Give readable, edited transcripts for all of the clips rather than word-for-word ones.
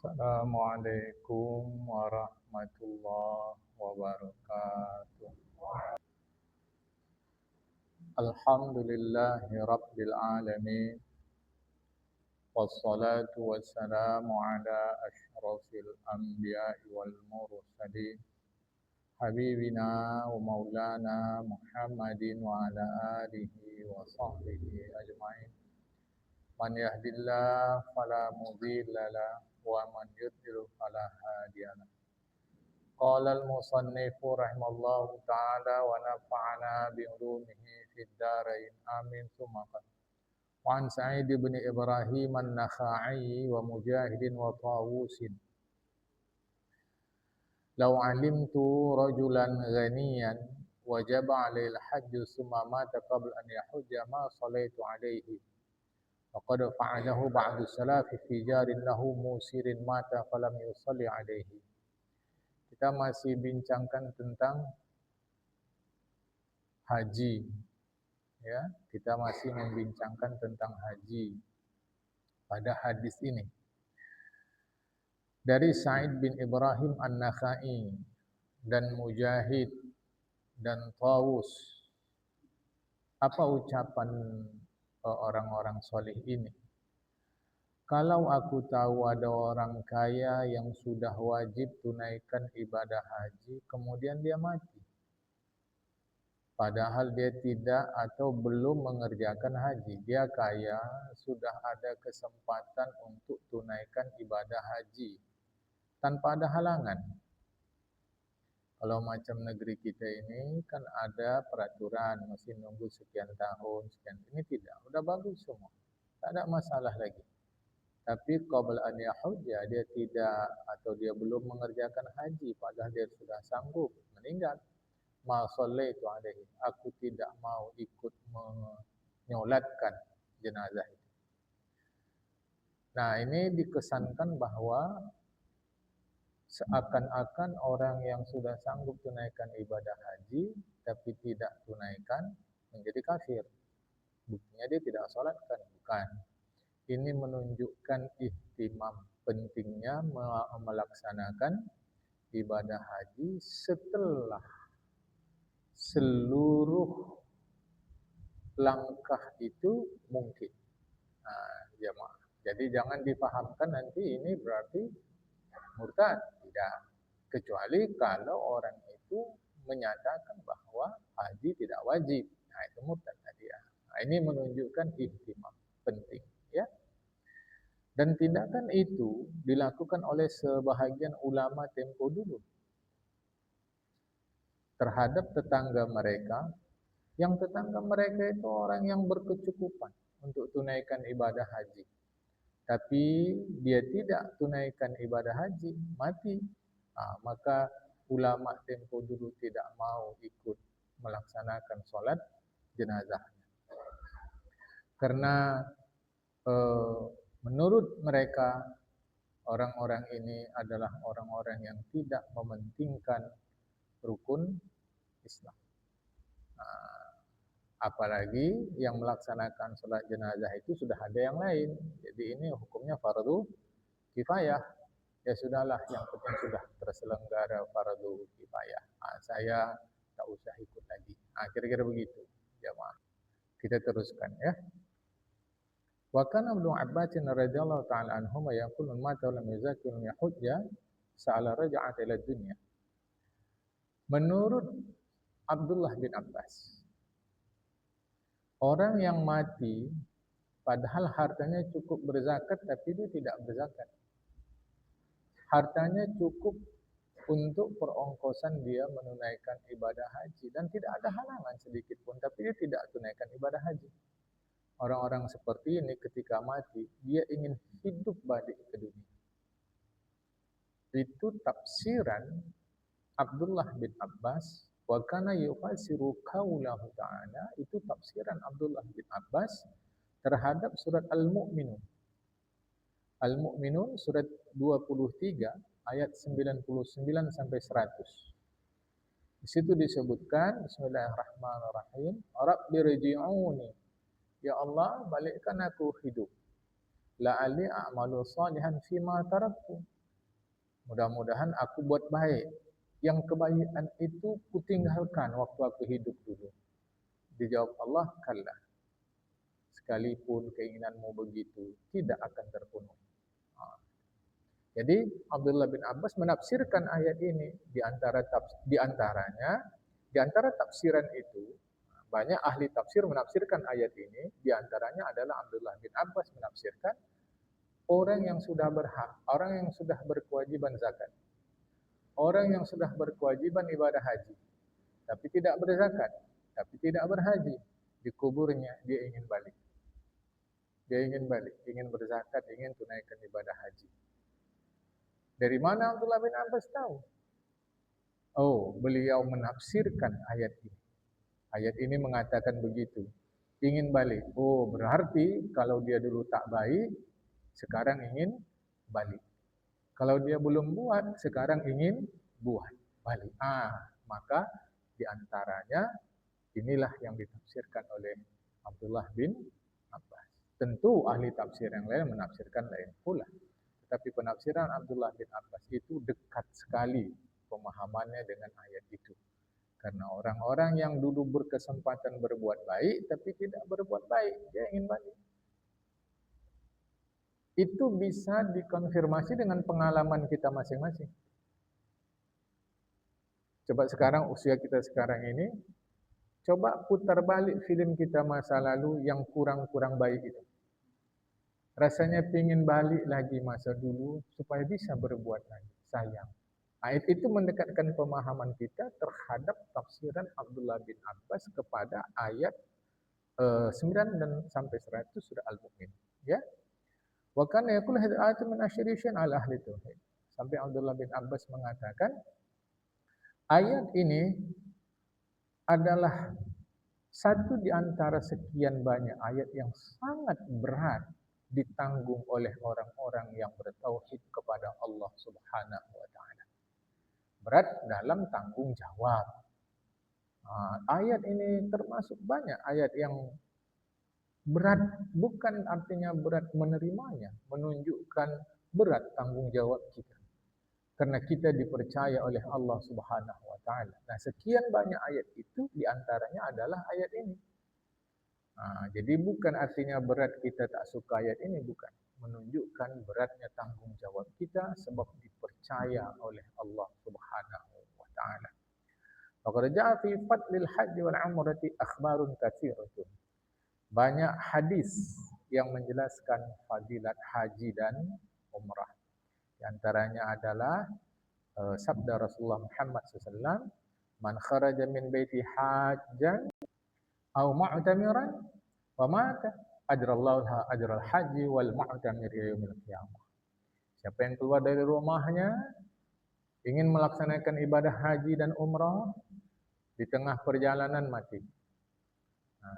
Assalamualaikum warahmatullahi wabarakatuh. Alhamdulillahi rabbil alamin. Wassalatu wassalamu ala ashrafil anbiya'i wal mursalin. Habibina wa maulana Muhammadin wa ala alihi wa sahbihi ajma'in. Man yahdillah fala mudilla lah wa man yudlil fala hadiya lah. قال المصنف رحمه الله تعالى ونفعنا بعلومه في الدارين آمين ثم قال وعن سعيد بن إبراهيم النخعي ومجاهد وطاووس لو علمت رجلا غنيا وجب عليه الحج ثم مات قبل أن يحج ما صليت عليه وقد فعله بعض السلف في جار له موسر مات فلم يصلي عليه. Kita masih bincangkan tentang haji, ya. Kita masih membincangkan tentang haji pada hadis ini. Dari Sa'id bin Ibrahim An-Nakhai dan Mujahid dan Tawus. Apa ucapan orang-orang soleh ini? Kalau aku tahu ada orang kaya yang sudah wajib tunaikan ibadah haji, kemudian dia mati, padahal dia tidak atau belum mengerjakan haji. Dia kaya, sudah ada kesempatan untuk tunaikan ibadah haji tanpa ada halangan. Kalau macam negeri kita ini kan ada peraturan, mesti nunggu sekian tahun, sekian. Ini tidak, sudah bagus semua, tak ada masalah lagi. Tapi qabla an yahujja, dia tidak atau dia belum mengerjakan haji, padahal dia sudah sanggup, meninggal. Ma sallaitu alaihi, aku tidak mau ikut menyolatkan jenazah itu. Nah, ini dikesankan bahwa seakan-akan orang yang sudah sanggup tunaikan ibadah haji tapi tidak tunaikan menjadi kafir. Buktinya dia tidak salatkan, bukan. Ini menunjukkan ihtimam pentingnya melaksanakan ibadah haji setelah seluruh langkah itu mungkin. Jemaah. Jadi jangan dipahamkan nanti ini berarti murtad. Tidak. Kecuali kalau orang itu menyatakan bahwa haji tidak wajib. Nah, itu murtad tadi ya. Nah, ini menunjukkan ihtimam penting, ya. Dan tindakan itu dilakukan oleh sebahagian ulama tempo dulu terhadap tetangga mereka, yang tetangga mereka itu orang yang berkecukupan untuk tunaikan ibadah haji. Tapi dia tidak tunaikan ibadah haji, mati. Maka ulama tempo dulu tidak mau ikut melaksanakan solat jenazahnya. Karena menurut mereka orang-orang ini adalah orang-orang yang tidak mementingkan rukun Islam. Apalagi yang melaksanakan sholat jenazah itu sudah ada yang lain. Jadi ini hukumnya fardu kifayah. Ya sudahlah, yang penting sudah terselenggara fardu kifayah. Saya tak usah ikut lagi. Kira-kira begitu, jemaah. Kita teruskan, ya. Wa kana Ibnu Abbas radhiyallahu ta'ala anhuma yaqulu man mata lam yuzakki lam yahujja sa'ala raja'at ila dunya. Menurut Abdullah bin Abbas, orang yang mati padahal hartanya cukup berzakat tapi dia tidak berzakat. Hartanya cukup untuk perongkosan dia menunaikan ibadah haji dan tidak ada halangan sedikit pun, tapi dia tidak tunaikan ibadah haji. Orang-orang seperti ini ketika mati, dia ingin hidup balik ke dunia. Itu tafsiran Abdullah bin Abbas. Wa kana yufassiru qaulahu ta'ala, itu tafsiran Abdullah bin Abbas terhadap surat Al-Mu'minun. Al-Mu'minun surat 23 ayat 99 sampai 100. Di situ disebutkan bismillahirrahmanirrahim, Rabbirji'uni, ya Allah balikkan aku hidup. la'alli a'malu salihan fima taraktu. Mudah-mudahan aku buat baik. Yang kebaikan itu kutinggalkan waktu aku hidup dulu. Dijawab Allah, kalla. Sekalipun keinginanmu begitu, tidak akan terpenuhi. Jadi Abdullah bin Abbas menafsirkan ayat ini di antara tafsiran itu banyak ahli tafsir menafsirkan ayat ini, di antaranya adalah Abdullah bin Abbas menafsirkan orang yang sudah berhak, orang yang sudah berkewajiban zakat, orang yang sudah berkewajiban ibadah haji, tapi tidak berzakat, tapi tidak berhaji, di kuburnya dia ingin balik. Dia ingin balik, ingin berzakat, ingin tunaikan ibadah haji. Dari mana Abdullah bin Abbas tahu? Oh, beliau menafsirkan ayat ini. Ayat ini mengatakan begitu. Ingin balik. Oh, berarti kalau dia dulu tak baik, sekarang ingin balik. Kalau dia belum buat, sekarang ingin buat balik. Maka di antaranya inilah yang ditafsirkan oleh Abdullah bin Abbas. Tentu ahli tafsir yang lain menafsirkan lain pula. Tetapi penafsiran Abdullah bin Abbas itu dekat sekali pemahamannya dengan ayat itu. Karena orang-orang yang dulu berkesempatan berbuat baik tapi tidak berbuat baik, dia ingin balik. Itu bisa dikonfirmasi dengan pengalaman kita masing-masing. Coba sekarang usia kita sekarang ini, coba putar balik film kita masa lalu yang kurang-kurang baik itu. Rasanya ingin balik lagi masa dulu supaya bisa berbuat lagi. Sayang. Ayat itu mendekatkan pemahaman kita terhadap tafsiran Abdullah bin Abbas kepada ayat 9 dan sampai 100 surah Al-Mu'min. Ya. Wa kana yaqulu hadhihi ayatu min asyrishin ala ahli tauhid. Sampai Abdullah bin Abbas mengatakan ayat ini adalah satu di antara sekian banyak ayat yang sangat berat ditanggung oleh orang-orang yang bertauhid kepada Allah Subhanahu wa taala. Berat dalam tanggung jawab. Ayat ini termasuk banyak ayat yang berat, bukan artinya berat menerimanya, menunjukkan berat tanggung jawab kita. Karena kita dipercaya oleh Allah Subhanahu wa taala. Nah, sekian banyak ayat itu di antaranya adalah ayat ini. Jadi bukan artinya berat kita tak suka ayat ini, bukan. Menunjukkan beratnya tanggung jawab kita sebab dipercaya oleh Allah Subhanahu wa taala. Faqad ja'a fi fadlil haji wal umrati akhbarun katsiratun. Banyak hadis yang menjelaskan fadilat haji dan umrah. Di antaranya adalah sabda Rasulullah Muhammad SAW, man kharaja min baiti hajjan aw mu'tamiran wa mata ajrallahu ajral haji wal mu'tamir yaumil qiyamah. Siapa yang keluar dari rumahnya ingin melaksanakan ibadah haji dan umrah, di tengah perjalanan mati.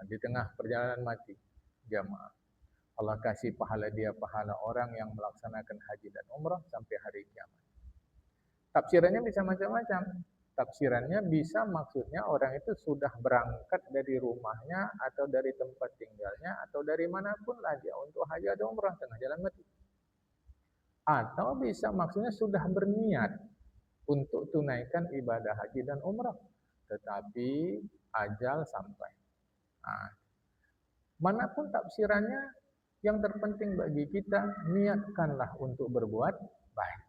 Di tengah perjalanan mati jamaah, Allah kasih pahala dia pahala orang yang melaksanakan haji dan umrah sampai hari kiamat. Tafsirannya bisa macam-macam. Tafsirannya bisa maksudnya orang itu sudah berangkat dari rumahnya atau dari tempat tinggalnya atau dari manapun lah dia untuk haji atau umrah tengah jalan mati. Atau bisa maksudnya sudah berniat untuk tunaikan ibadah haji dan umrah, tetapi ajal sampai. Manapun tafsirannya, yang terpenting bagi kita, niatkanlah untuk berbuat baik.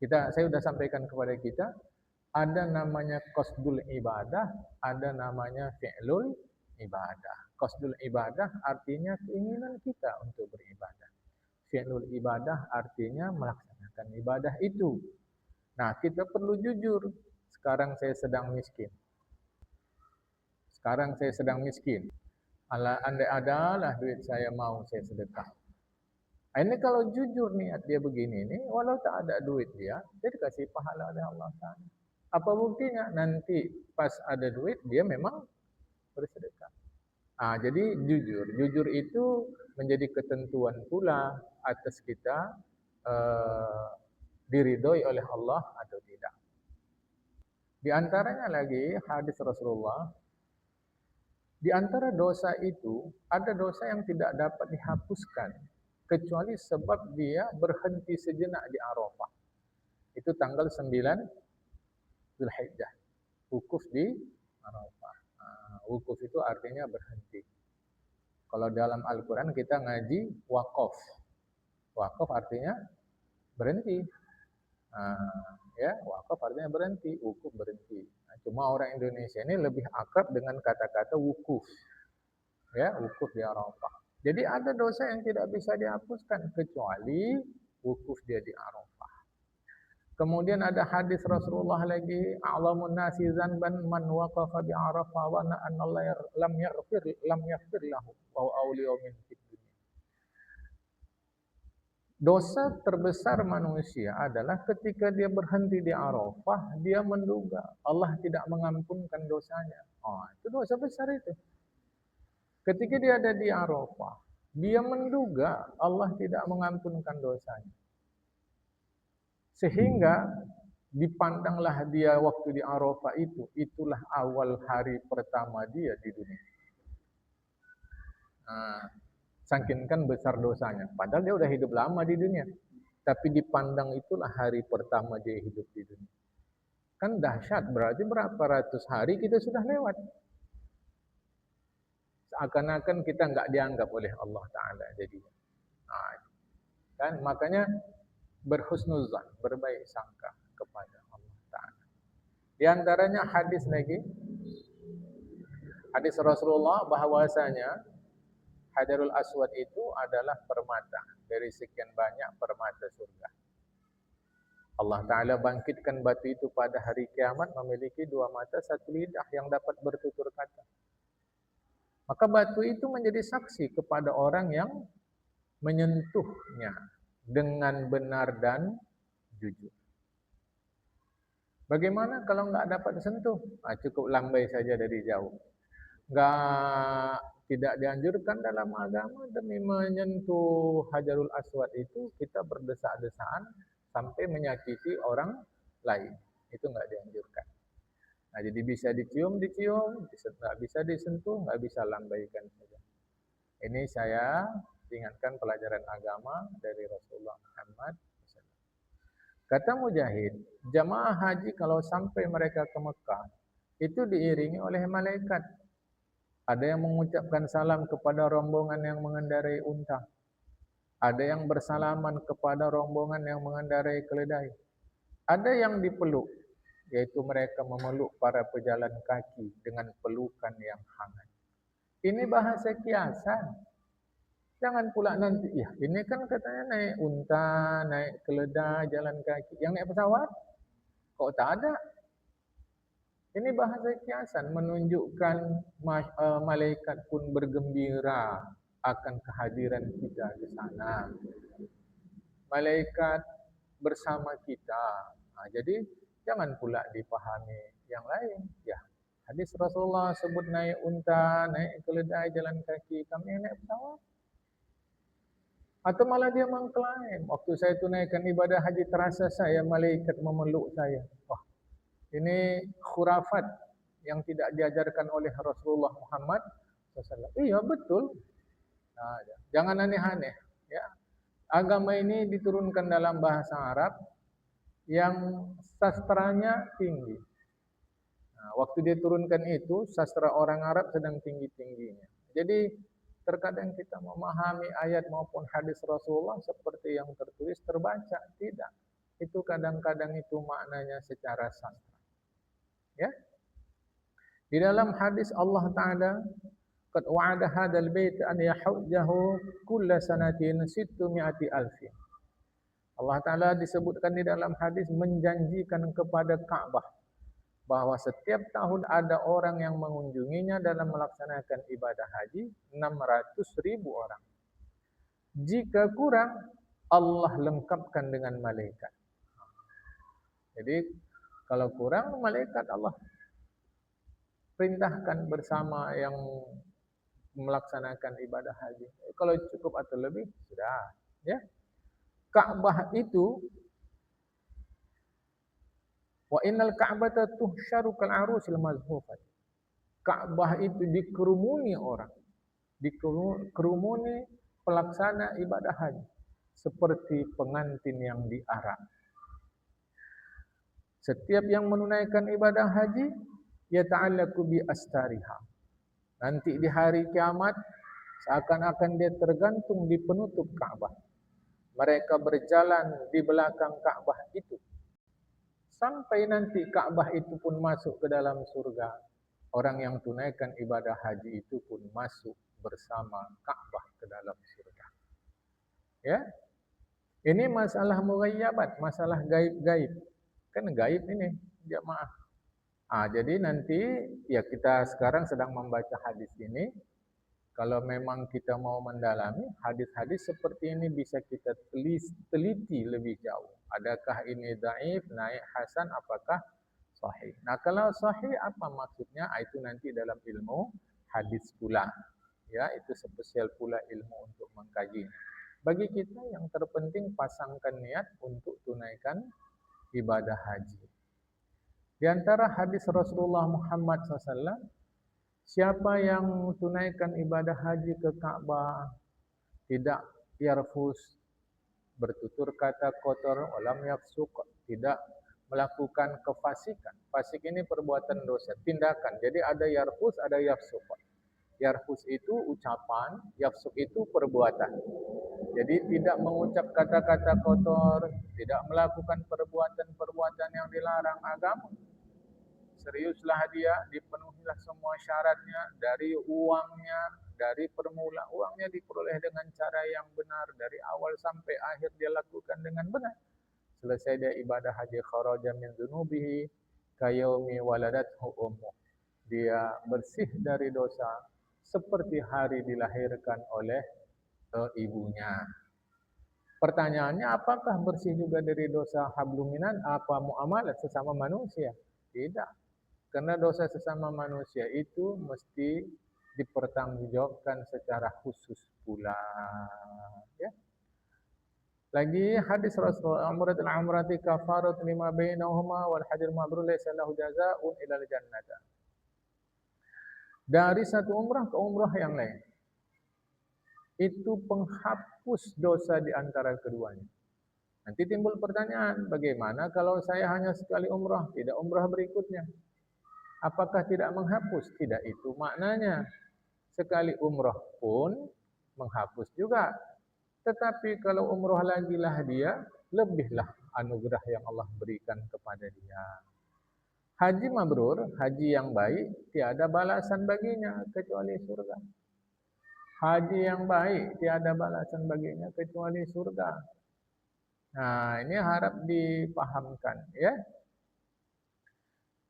Saya sudah sampaikan kepada kita, ada namanya qasdul ibadah, ada namanya fi'lul ibadah. Qasdul ibadah artinya keinginan kita untuk beribadah. Fi'lul ibadah artinya melaksanakan ibadah itu. Nah, kita perlu jujur. Sekarang saya sedang miskin. Andai adalah duit saya mau saya sedekah. Ini kalau jujur niat dia begini ni, walau tak ada duit dia dikasih pahala oleh Allah Taala. Apa buktinya? Nanti pas ada duit dia memang bersedekah. Jadi jujur itu menjadi ketentuan pula atas kita diridhoi oleh Allah atau tidak. Di antaranya lagi hadis Rasulullah, di antara dosa itu ada dosa yang tidak dapat dihapuskan kecuali sebab dia berhenti sejenak di Arafah. Itu tanggal 9 Zulhijjah. Wukuf di Arafah. Wukuf itu artinya berhenti. Kalau dalam Al-Quran kita ngaji waqaf. Waqaf artinya berhenti. Ya, waqaf artinya berhenti, wukuf berhenti. Cuma orang Indonesia ini lebih akrab dengan kata-kata wukuf. Ya, wukuf di Arafah. Jadi ada dosa yang tidak bisa dihapuskan kecuali wukuf dia di Arafah. Kemudian ada hadis Rasulullah lagi, a'lamun nasi zanban man waqafa bi Arafah wa anna Allah lam yaghfir lahu wa awliya min fid dunya. Dosa terbesar manusia adalah ketika dia berhenti di Arafah, dia menduga Allah tidak mengampunkan dosanya. Itu dosa besar itu. Ketika dia ada di Arafah, dia menduga Allah tidak mengampunkan dosanya. Sehingga dipandanglah dia waktu di Arafah itu, itulah awal hari pertama dia di dunia. Saking besar dosanya. Padahal dia udah hidup lama di dunia. Tapi dipandang itulah hari pertama dia hidup di dunia. Kan dahsyat, berarti berapa ratus hari kita sudah lewat. Seakan-akan kita nggak dianggap oleh Allah Ta'ala jadinya. Kan makanya berhusnuzan, berbaik sangka kepada Allah Ta'ala. Di antaranya hadis lagi, hadis Rasulullah bahwasanya Hajarul Aswad itu adalah permata dari sekian banyak permata surga. Allah Ta'ala bangkitkan batu itu pada hari kiamat memiliki 2 mata, 1 lidah yang dapat bertutur kata. Maka batu itu menjadi saksi kepada orang yang menyentuhnya dengan benar dan jujur. Bagaimana kalau enggak dapat sentuh? Cukup lambai saja dari jauh. Tidak dianjurkan dalam agama demi menyentuh Hajarul Aswad itu kita berdesak-desaan sampai menyakiti orang lain. Itu enggak dianjurkan. Jadi bisa dicium, enggak bisa disentuh, enggak bisa lambaikan saja. Ini saya ingatkan pelajaran agama dari Rasulullah Muhammad. Kata Mujahid, jamaah haji kalau sampai mereka ke Mekah, itu diiringi oleh malaikat. Ada yang mengucapkan salam kepada rombongan yang mengendarai unta. Ada yang bersalaman kepada rombongan yang mengendarai keledai. Ada yang dipeluk, yaitu mereka memeluk para pejalan kaki dengan pelukan yang hangat. Ini bahasa kiasan. Jangan pula nanti, ya ini kan katanya naik unta, naik keledai, jalan kaki. Yang naik pesawat, kok tak ada? Ini bahasa kiasan menunjukkan malaikat pun bergembira akan kehadiran kita di sana. Malaikat bersama kita. Jadi jangan pula dipahami yang lain. Ya, hadis Rasulullah sebut naik unta, naik keledai, jalan kaki. Kami yang naik pesawat. Atau malah dia mengklaim, waktu saya tunaikan ibadah haji terasa saya malaikat memeluk saya. Wah, ini khurafat yang tidak diajarkan oleh Rasulullah Muhammad SAW. Iya betul. Jangan aneh-aneh. Ya, agama ini diturunkan dalam bahasa Arab yang sastranya tinggi. Waktu dia turunkan itu, sastra orang Arab sedang tinggi-tingginya. Jadi terkadang kita memahami ayat maupun hadis Rasulullah seperti yang tertulis terbaca. Tidak. Itu kadang-kadang itu maknanya secara sastra. Ya. Di dalam hadis Allah Ta'ala, qad wa'ada hadzal bait an yahujjahu kulla sanatin 600,000 alfin. Allah Ta'ala disebutkan di dalam hadis menjanjikan kepada Ka'bah bahwa setiap tahun ada orang yang mengunjunginya dalam melaksanakan ibadah haji 600,000 orang. Jika kurang, Allah lengkapkan dengan malaikat. Jadi kalau kurang, malaikat Allah perintahkan bersama yang melaksanakan ibadah haji. Kalau cukup atau lebih, sudah. Ya. Ka'bah itu wa innal ka'bata tuhsyaru kal arusil mazhufat. Ka'bah itu dikerumuni orang. Dikerumuni pelaksana ibadah haji seperti pengantin yang diarak. Setiap yang menunaikan ibadah haji yata'allaqu bi astariha. Nanti di hari kiamat seakan-akan dia tergantung di penutup Ka'bah. Mereka berjalan di belakang Ka'bah itu sampai nanti Ka'bah itu pun masuk ke dalam surga. Orang yang tunaikan ibadah haji itu pun masuk bersama Ka'bah ke dalam surga. Ya, ini masalah mughayyabat, masalah gaib-gaib. Kan gaib ini, jamaah. Jadi nanti ya kita sekarang sedang membaca hadis ini. Kalau memang kita mau mendalami hadis-hadis seperti ini bisa kita teliti lebih jauh. Adakah ini dhaif, naik hasan, apakah sahih? Nah, kalau sahih apa maksudnya? Itu nanti dalam ilmu hadis pula. Ya, itu spesial pula ilmu untuk mengkaji. Bagi kita yang terpenting pasangkan niat untuk tunaikan ibadah haji. Di antara hadis Rasulullah Muhammad SAW, siapa yang tunaikan ibadah haji ke Ka'bah, tidak yarfus, bertutur kata kotor, walam yafsuk, tidak melakukan kefasikan. Fasik ini perbuatan dosa, tindakan. Jadi ada yarfus, ada yafsuk. Yarfus itu ucapan, yafsuk itu perbuatan. Jadi tidak mengucap kata-kata kotor, tidak melakukan perbuatan-perbuatan yang dilarang agama. Seriuslah dia, dipenuhilah semua syaratnya, dari uangnya, dari permula uangnya diperoleh dengan cara yang benar, dari awal sampai akhir dia lakukan dengan benar. Selesai dia ibadah haji, kharaja min dzunubihi kayaumi waladathu ummuh. Dia bersih dari dosa seperti hari dilahirkan oleh ibunya. Pertanyaannya, apakah bersih juga dari dosa habluminan? Apa muamalah sesama manusia? Tidak. Karena dosa sesama manusia itu mesti dipertanggungjawabkan secara khusus pula. Ya. Lagi hadis Rasulullah, umratul umrati kafarat lima bainahuma wal hajjul mabrur laysa lahu jazaa'un ilal jannah. Dari satu umrah ke umrah yang lain, itu penghapus dosa di antara keduanya. Nanti timbul pertanyaan, bagaimana kalau saya hanya sekali umrah, tidak umrah berikutnya? Apakah tidak menghapus? Tidak, itu maknanya. Sekali umrah pun menghapus juga. Tetapi kalau umrah lagi lah dia, lebihlah anugerah yang Allah berikan kepada dia. Haji mabrur, haji yang baik, tiada balasan baginya kecuali surga. Haji yang baik, tiada balasan baginya kecuali surga. Nah, ini harap dipahamkan, ya.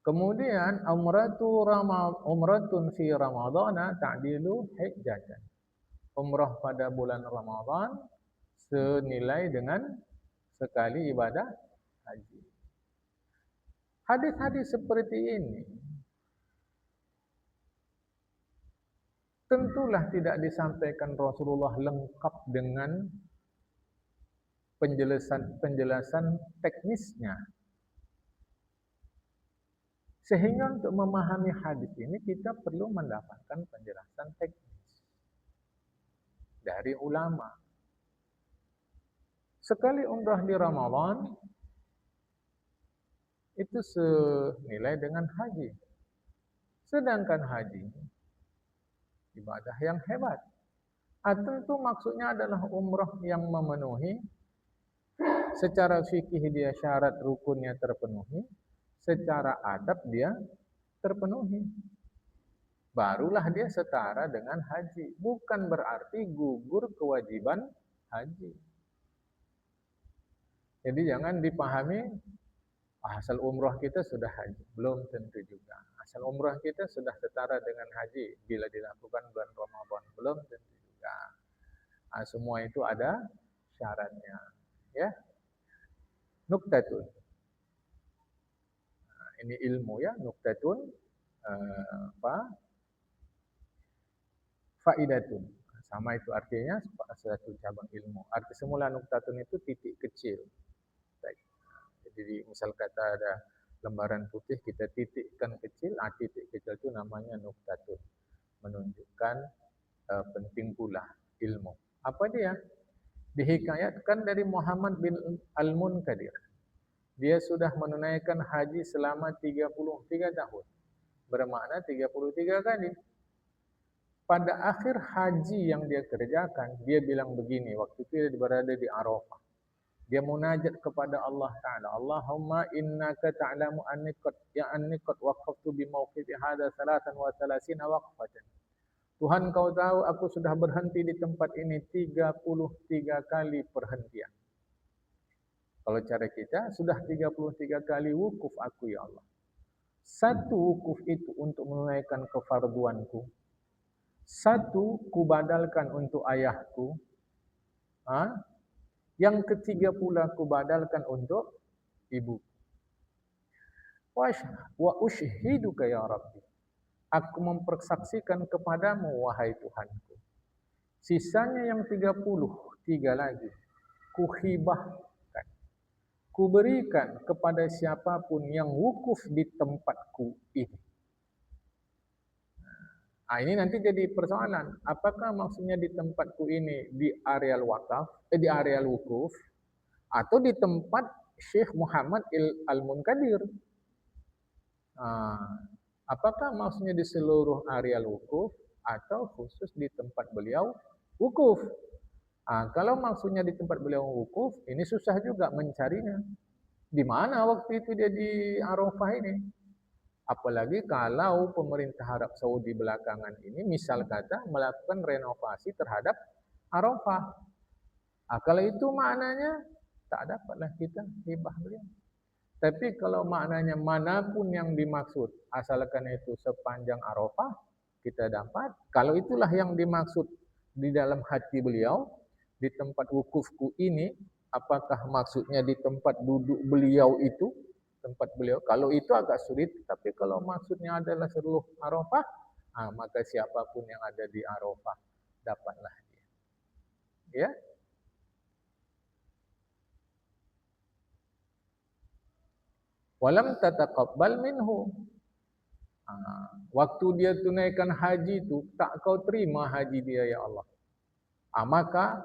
Kemudian umratun fi Ramadhana ta'dilu hajjatan. Umrah pada bulan Ramadan senilai dengan sekali ibadah haji. Hadis-hadis seperti ini tentulah tidak disampaikan Rasulullah lengkap dengan penjelasan teknisnya. Sehingga untuk memahami hadis ini kita perlu mendapatkan penjelasan teknis dari ulama. Sekali umrah di Ramadan itu senilai dengan haji. Sedangkan haji ibadah yang hebat. Tentu maksudnya adalah umrah yang memenuhi secara fikih dia syarat rukunnya terpenuhi, secara adab dia terpenuhi. Barulah dia setara dengan haji. Bukan berarti gugur kewajiban haji. Jadi jangan dipahami asal umrah kita sudah haji. Belum tentu juga. Asal umrah kita sudah setara dengan haji bila dilakukan bulan Ramadan. Belum tentu juga. Semua itu ada syaratnya. Ya. Nuktatun. Ini ilmu ya, nuktatun faidatun. Sama itu artinya satu cabang ilmu. Arti semula nuktatun itu titik kecil. Jadi misal kata ada lembaran putih kita titikkan kecil, titik kecil itu namanya nuktatun. Menunjukkan penting pula ilmu. Apa dia? Dihikayatkan dari Muhammad bin Al-Munkadir. Dia sudah menunaikan haji selama 33 tahun. Bermakna 33 kali. Pada akhir haji yang dia kerjakan, dia bilang begini, waktu itu dia berada di Arafah. Dia munajat kepada Allah Ta'ala. Allahumma innaka ta'lamu anniqat waqaftu bimawqifi hadha 33 waqfatan. Tuhan, kau tahu aku sudah berhenti di tempat ini 33 kali perhentian. Kalau cara kita, sudah 33 kali wukuf aku ya Allah. Satu wukuf itu untuk menunaikan kefarduanku. Satu kubadalkan untuk ayahku. Yang ketiga pula kubadalkan untuk ibu. Wa ushhiduka ya Rabbi. Aku mempersaksikan kepadamu wahai Tuhanku. Sisanya yang 33 lagi kuhibahkan. Kuberikan kepada siapapun yang wukuf di tempatku ini. Ini nanti jadi persoalan. Apakah maksudnya di tempatku ini di areal wakaf, di areal wukuf, atau di tempat Syekh Muhammad Al-Munkadir? Apakah maksudnya di seluruh areal wukuf atau khusus di tempat beliau wukuf? Kalau maksudnya di tempat beliau wukuf, ini susah juga mencarinya. Di mana waktu itu dia di Arafah ini? Apalagi kalau pemerintah Arab Saudi belakangan ini misal kata melakukan renovasi terhadap Arafah. Kalau itu maknanya tak dapatlah kita hibah beliau. Tapi kalau maknanya manapun yang dimaksud, asalkan itu sepanjang Arafah, kita dapat. Kalau itulah yang dimaksud di dalam hati beliau, di tempat wukufku ini, apakah maksudnya di tempat duduk beliau itu? Tempat beliau. Kalau itu agak sulit, tapi kalau maksudnya adalah seluruh Arafah, maka siapapun yang ada di Arafah dapatlah dia. Ya. Walam tataqabbal minhu. Waktu dia tunaikan haji itu, tak kau terima haji dia ya Allah. Maka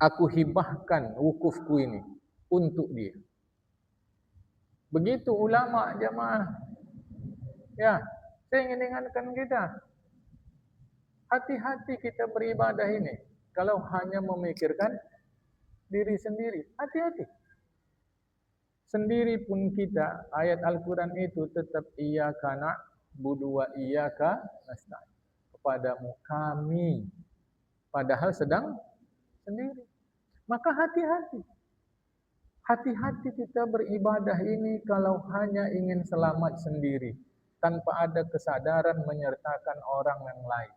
aku hibahkan wukufku ini untuk dia. Begitu ulama jamaah. Ya, saya ingin ingatkan kita. Hati-hati kita beribadah ini. Kalau hanya memikirkan diri sendiri, hati-hati. Sendiri pun kita, ayat Al-Quran itu tetap iyyaka na'budu wa iyyaka nasta'in. Kepadamu kami. Padahal sedang sendiri. Maka hati-hati. Hati-hati kita beribadah ini kalau hanya ingin selamat sendiri. Tanpa ada kesadaran menyertakan orang yang lain.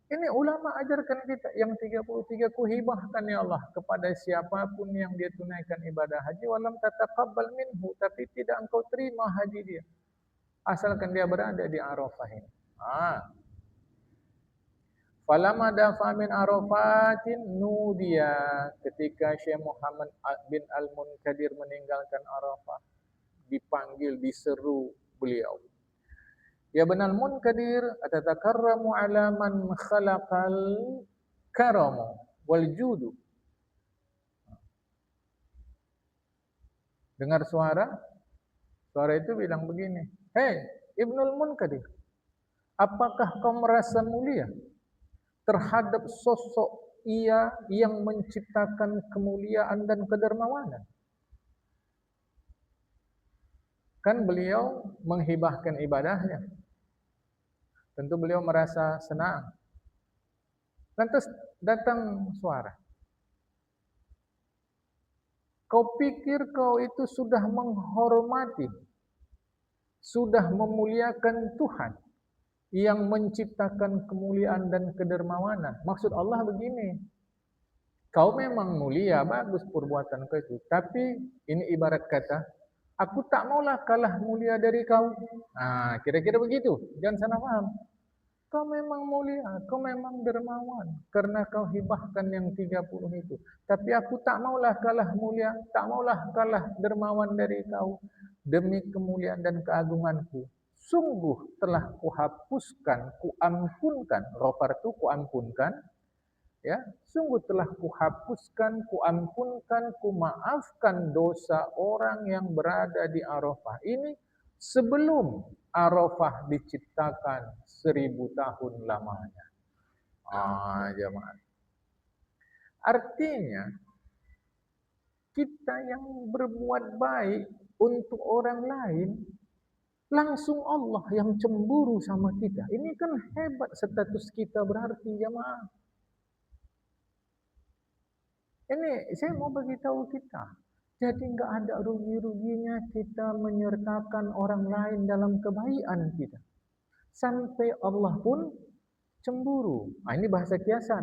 Ini ulama ajarkan kita yang 33 kuhibahkan ya Allah kepada siapapun yang dia tunaikan ibadah haji. Walam tataqabbal minhu. Tapi tidak engkau terima haji dia. Asalkan dia berada di Arafah ini. Falamma dafa min Arafatin nudiya. Ketika Syekh Muhammad bin Al-Munkadir meninggalkan Arafah, dipanggil, diseru beliau. Ya Ibnul Munkadir, atatakarramu ala man khalaqal karamu wal judu. Dengar suara itu bilang begini, "Hei Ibnul Munkadir, apakah kau merasa mulia terhadap sosok ia yang menciptakan kemuliaan dan kedermawanan?" Kan beliau menghibahkan ibadahnya. Tentu beliau merasa senang. Lantas datang suara. Kau pikir kau itu sudah menghormati, sudah memuliakan Tuhan yang menciptakan kemuliaan dan kedermawanan. Maksud Allah begini, kau memang mulia, bagus perbuatan kau itu. Tapi ini ibarat kata, aku tak maulah kalah mulia dari kau. Kira-kira begitu. Jangan salah paham. Kau memang mulia, kau memang dermawan. Karena kau hibahkan yang 30 itu. Tapi aku tak maulah kalah mulia, tak maulah kalah dermawan dari kau. Demi kemuliaan dan keagunganku. Sungguh telah kuhapuskan, kuampunkan. Ghafar itu kuampunkan. Ya, sungguh telah kuhapuskan, kuampunkan, kumaafkan dosa orang yang berada di Arafah ini sebelum Arafah diciptakan 1000 tahun lamanya. Jemaah. Artinya kita yang berbuat baik untuk orang lain, langsung Allah yang cemburu sama kita. Ini kan hebat status kita berarti, jemaah. Ini saya mau bagi tahu kita. Jadi enggak ada rugi-ruginya kita menyertakan orang lain dalam kebaikan kita. Sampai Allah pun cemburu. Ini bahasa kiasan.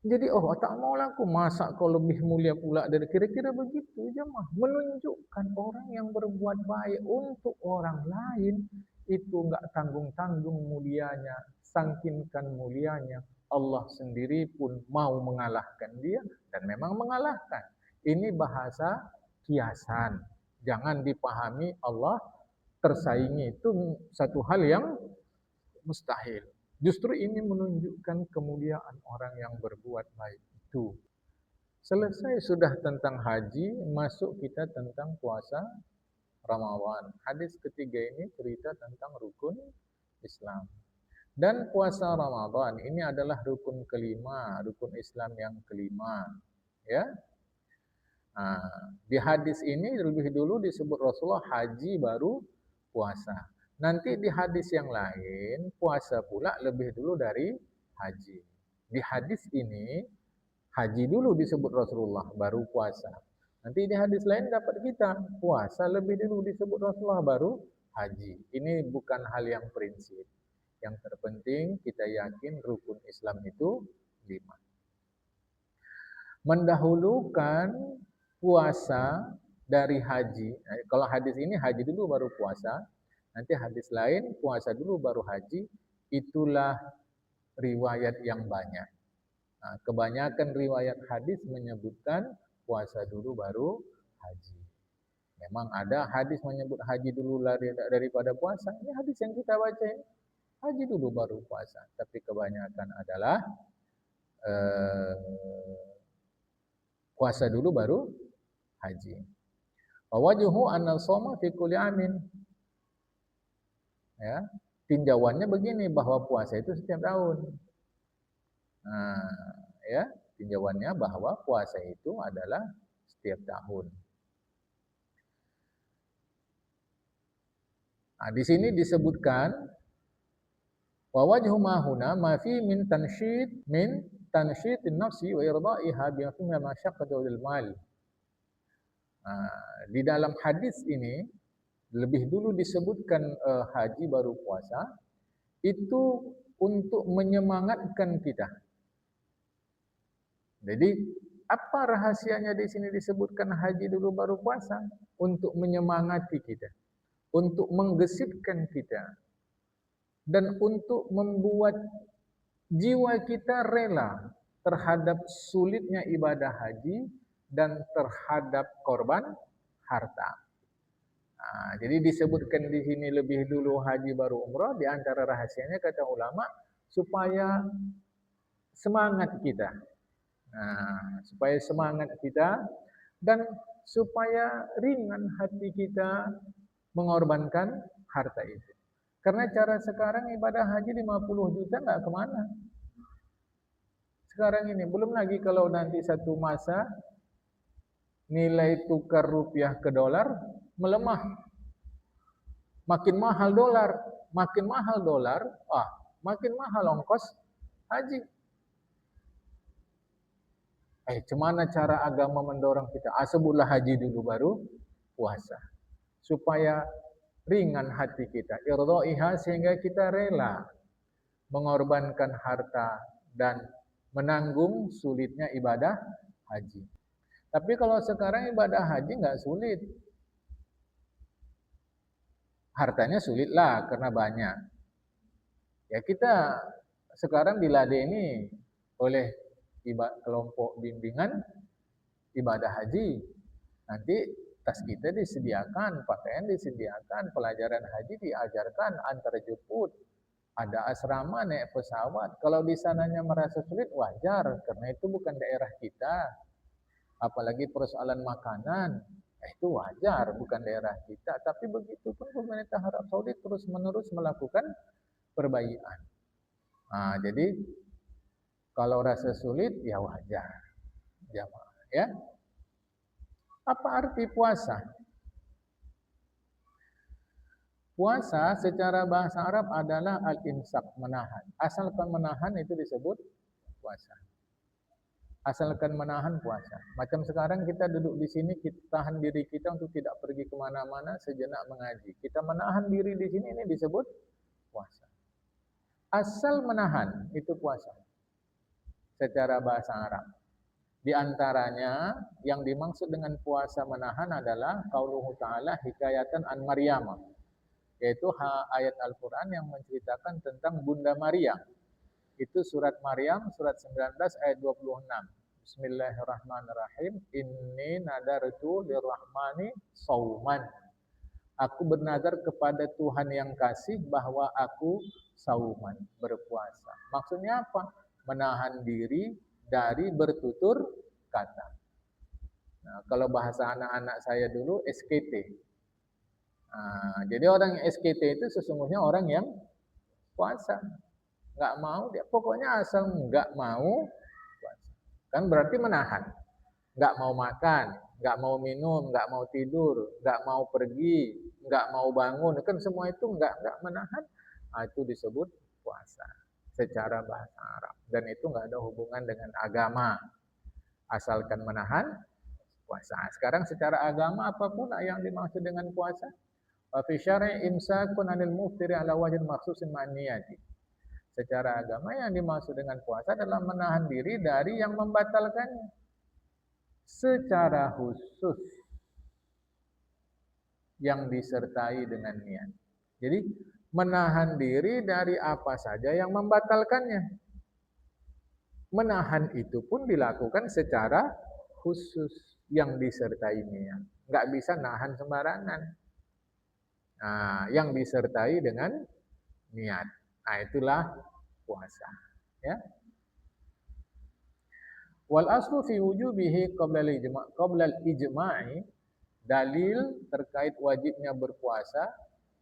Jadi tak maulah aku masa kau lebih mulia pula dari kira-kira begitu jemaah. Menunjukkan orang yang berbuat baik untuk orang lain itu enggak tanggung-tanggung mulianya, sangkinkan mulianya. Allah sendiri pun mau mengalahkan dia dan memang mengalahkan. Ini bahasa kiasan. Jangan dipahami Allah tersaingi, itu satu hal yang mustahil. Justru ini menunjukkan kemuliaan orang yang berbuat baik itu. Selesai sudah tentang haji, masuk kita tentang puasa Ramadan. Hadis ketiga ini cerita tentang rukun Islam. Dan puasa Ramadan ini adalah rukun kelima, rukun Islam yang kelima. Ya, di hadis ini lebih dulu disebut Rasulullah haji baru puasa. Nanti di hadis yang lain puasa pula lebih dulu dari haji. Di hadis ini haji dulu disebut Rasulullah baru puasa. Nanti di hadis lain dapat kita puasa lebih dulu disebut Rasulullah baru haji. Ini bukan hal yang prinsip. Yang terpenting kita yakin rukun Islam itu 5. Mendahulukan puasa dari haji. Kalau hadis ini haji dulu baru puasa. Nanti hadis lain puasa dulu baru haji. Itulah riwayat yang banyak. Kebanyakan riwayat hadis menyebutkan puasa dulu baru haji. Memang ada hadis menyebut haji dulu daripada puasa. Ini hadis yang kita baca ini. Haji dulu baru puasa. Tapi kebanyakan adalah puasa dulu baru haji. Wawajuhu anna shoma fi kulli amin. Ya, tinjauannya begini bahwa puasa itu setiap tahun. Ya, tinjauannya bahwa puasa itu adalah setiap tahun. Di sini disebutkan wawajhu ma huna ma fi min tansyitin nafsi wa irdaiha bi ma masyaqqatu lil mal. Di dalam hadis ini lebih dulu disebutkan haji baru puasa itu untuk menyemangatkan kita. Jadi apa rahasianya di sini disebutkan haji dulu baru puasa? Untuk menyemangati kita, untuk menggesitkan kita, dan untuk membuat jiwa kita rela terhadap sulitnya ibadah haji dan terhadap korban harta. Jadi disebutkan di sini lebih dulu haji baru umrah. Di antara rahasianya kata ulama supaya semangat kita, dan supaya ringan hati kita mengorbankan harta itu. Karena cara sekarang ibadah haji 50 juta nggak kemana. Sekarang ini belum lagi kalau nanti satu masa nilai tukar rupiah ke dolar melemah. Makin mahal dolar, makin mahal ongkos haji. Cemana cara agama mendorong kita? Sebutlah haji dulu baru puasa. Supaya ringan hati kita, irdaiha, sehingga kita rela mengorbankan harta dan menanggung sulitnya ibadah haji. Tapi kalau sekarang ibadah haji nggak sulit. Hartanya sulit lah karena banyak. Ya kita sekarang diladeni oleh kelompok bimbingan ibadah haji. Nanti tas kita disediakan, pakaian disediakan, pelajaran haji diajarkan antar jemput. Ada asrama naik pesawat. Kalau di sananya merasa sulit, wajar. Karena itu bukan daerah kita. Apalagi persoalan makanan, itu wajar, bukan daerah kita. Tapi begitu pun pemerintah Arab Saudi terus-menerus melakukan perbaikan. Nah, jadi kalau rasa sulit, ya wajar. Jamaah, ya. Apa arti puasa? Puasa secara bahasa Arab adalah al-imsak, menahan. Asalkan menahan itu disebut puasa. Asalkan menahan puasa. Macam sekarang kita duduk di sini, kita tahan diri kita untuk tidak pergi kemana-mana, sejenak mengaji. Kita menahan diri di sini, ini disebut puasa. Asal menahan, itu puasa. Secara bahasa Arab. Di antaranya, yang dimaksud dengan puasa menahan adalah qauluhu ta'ala hikayatan an Maryam. Yaitu ayat Al-Quran yang menceritakan tentang Bunda Maria. Itu surat Maryam, surat 19 ayat 26. Bismillahirrahmanirrahim. Inni nadartu lirrahmani sauman. Aku bernazar kepada Tuhan yang kasih bahwa aku sauman, berpuasa. Maksudnya apa? Menahan diri dari bertutur kata. Nah, kalau bahasa anak-anak saya dulu SKT. Nah, jadi orang yang SKT itu sesungguhnya orang yang puasa. Nggak mau, dia pokoknya asal nggak mau puasa. Kan berarti menahan. Nggak mau makan, nggak mau minum, nggak mau tidur, nggak mau pergi, nggak mau bangun. Kan semua itu nggak menahan. Nah, itu disebut puasa secara bahasa Arab. Dan itu nggak ada hubungan dengan agama. Asalkan menahan puasa. Sekarang secara agama apapun yang dimaksud dengan puasa? Wa fi syar'i imsakun 'anil muftiri 'ala wajhin makhsusin ma'niyati. Secara agama yang dimaksud dengan puasa adalah menahan diri dari yang membatalkannya secara khusus yang disertai dengan niat. Jadi menahan diri dari apa saja yang membatalkannya. Menahan itu pun dilakukan secara khusus yang disertai niat. Nggak bisa nahan sembarangan. Nah, yang disertai dengan niat. Nah, itulah puasa. Ya. Wal aslu fi wujubihi qabla al-ijma'i, dalil terkait wajibnya berpuasa